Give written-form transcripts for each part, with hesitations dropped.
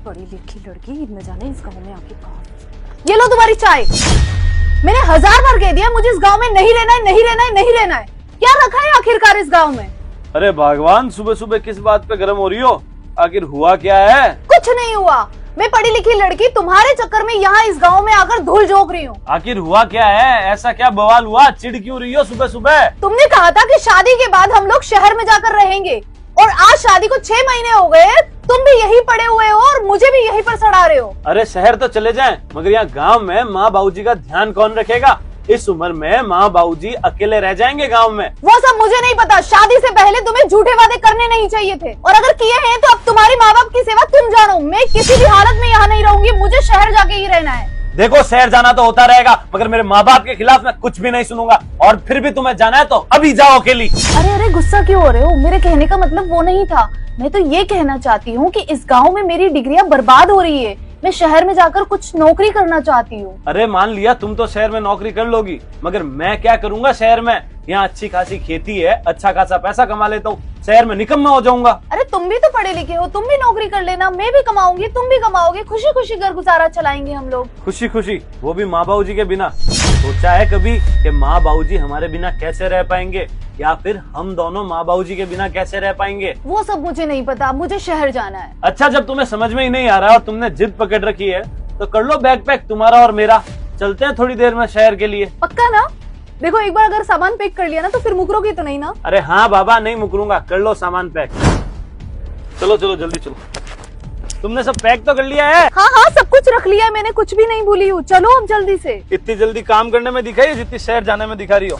पढ़ी लिखी लड़की न जाने इस गांव में आके कहा। ये लो तुम्हारी चाय। मैंने 1000 बार कह दिया मुझे इस गांव में नहीं रहना है, नहीं रहना है, नहीं रहना है। क्या रखा है आखिरकार इस गांव में? अरे भगवान, सुबह सुबह किस बात पे गर्म हो रही हो? आखिर हुआ क्या है? कुछ नहीं हुआ। मैं पढ़ी लिखी लड़की तुम्हारे चक्कर में यहाँ इस गांव में आकर धूल झोंक रही हूँ। आखिर हुआ क्या है? ऐसा क्या बवाल हुआ? चिढ़ क्यों रही हो सुबह सुबह? तुमने कहा था कि शादी के बाद हम लोग शहर में जाकर रहेंगे, और आज शादी को 6 महीने हो गए, तुम भी यहीं पड़े हुए हो और मुझे भी यहीं पर सड़ा रहे हो। अरे शहर तो चले जाएं, मगर यहाँ गांव में माँ बाबूजी का ध्यान कौन रखेगा? इस उम्र में माँ बाबूजी अकेले रह जाएंगे गांव में। वो सब मुझे नहीं पता। शादी से पहले तुम्हें झूठे वादे करने नहीं चाहिए थे, और अगर किए हैं तो अब तुम्हारे माँ बाप की सेवा तुम जानो। मैं किसी भी हालत में यहाँ नहीं रहूंगी, मुझे शहर जाके ही रहना है। देखो, शहर जाना तो होता रहेगा, मगर मेरे माँ बाप के खिलाफ मैं कुछ भी नहीं सुनूंगा। और फिर भी तुम्हें जाना है तो अभी जाओ अकेली। अरे अरे, गुस्सा क्यों हो रहे हो? मेरे कहने का मतलब वो नहीं था। मैं तो ये कहना चाहती हूँ कि इस गांव में मेरी डिग्रियां बर्बाद हो रही है। मैं शहर में जाकर कुछ नौकरी करना चाहती हूँ। अरे मान लिया तुम तो शहर में नौकरी कर लोगी, मगर मैं क्या करूंगा शहर में? यहाँ अच्छी खासी खेती है, अच्छा खासा पैसा कमा लेता हूँ, शहर में निकम्मा हो जाऊंगा। अरे तुम भी तो पढ़े लिखे हो, तुम भी नौकरी कर लेना। मैं भी कमाऊंगी, तुम भी कमाओगे, खुशी खुशी घर गुजारा चलाएंगे हम लोग। खुशी खुशी, वो भी माँ बाबूजी के बिना? सोचा है कभी कि माँ बाबूजी हमारे बिना कैसे रह पाएंगे, या फिर हम दोनों माँ बाबूजी के बिना कैसे रह पाएंगे? वो सब मुझे नहीं पता, मुझे शहर जाना है। अच्छा, जब तुम्हें समझ में ही नहीं आ रहा और तुमने जिद पकड़ रखी है तो कर लो बैग पैक तुम्हारा और मेरा। चलते हैं थोड़ी देर में शहर के लिए। पक्का ना? देखो, एक बार अगर सामान पैक कर लिया ना तो फिर मुकरोगे तो नहीं ना? अरे हाँ बाबा, नहीं मुकरूंगा। कर लो सामान पैक। चलो चलो जल्दी चलो। तुमने सब पैक तो कर लिया है? हाँ हाँ, सब कुछ रख लिया है मैंने, कुछ भी नहीं भूली हूँ। चलो अब जल्दी से। इतनी जल्दी काम करने में दिखाई जितनी शहर जाने में दिखा रही हो।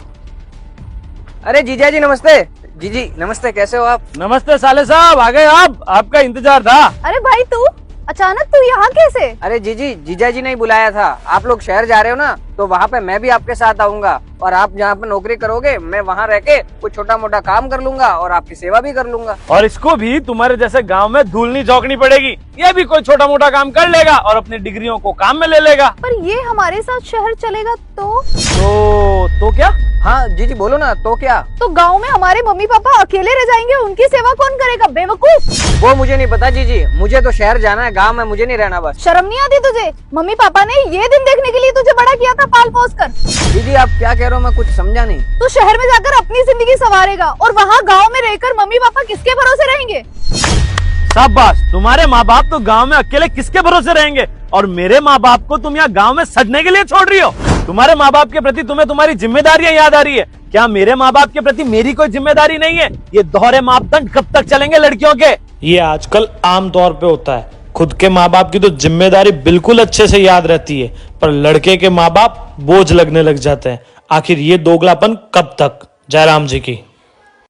अरे जीजा जी नमस्ते। जीजी नमस्ते, कैसे हो आप? नमस्ते साले साहब, आ गए आप? आपका इंतजार था। अरे भाई, तू अचानक तू यहाँ कैसे? अरे जीजी, जीजा जी ने ही बुलाया था। आप लोग शहर जा रहे हो ना, तो वहाँ पे मैं भी आपके साथ आऊंगा, और आप जहाँ पे नौकरी करोगे मैं वहाँ रह के कुछ छोटा मोटा काम कर लूंगा और आपकी सेवा भी कर लूंगा। और इसको भी तुम्हारे जैसे गांव में धूल नहीं झोंकनी पड़ेगी। ये भी कोई छोटा मोटा काम कर लेगा और अपनी डिग्रियों को काम में ले लेगा। पर ये हमारे साथ शहर चलेगा तो क्या? हाँ जीजी बोलो ना, तो क्या? तो गांव में हमारे मम्मी पापा अकेले रह जाएंगे, उनकी सेवा कौन करेगा? बेवकूफ। वो मुझे नहीं पता जीजी, मुझे तो शहर जाना है, गाँव में मुझे नहीं रहना बस। शर्म नहीं आती तुझे? मम्मी पापा ने ये दिन देखने के लिए तुझे बड़ा किया था पाल पोस कर। दीदी आप क्या कह रहे हो, मैं कुछ समझा नहीं। तू शहर में जाकर अपनी जिंदगी संवारेगा, और वहाँ गांव में रहकर मम्मी पापा किसके भरोसे रहेंगे? शाबाश, तुम्हारे माँ बाप तो गांव में अकेले किसके भरोसे रहेंगे, और मेरे माँ बाप को तुम यहाँ गांव में सड़ने के लिए छोड़ रही हो। तुम्हारे माँ बाप के प्रति तुम्हें तुम्हारी जिम्मेदारियां याद आ रही है क्या? मेरे माँ बाप के प्रति मेरी कोई जिम्मेदारी नहीं है? ये दोहरे मापदंड कब तक चलेंगे लड़कियों के? ये आजकल आम तौर पे होता है। खुद के माँ बाप की तो जिम्मेदारी बिल्कुल अच्छे से याद रहती है, पर लड़के के माँ बाप बोझ लगने लग जाते हैं। आखिर ये दोगलापन कब तक? जयराम जी की।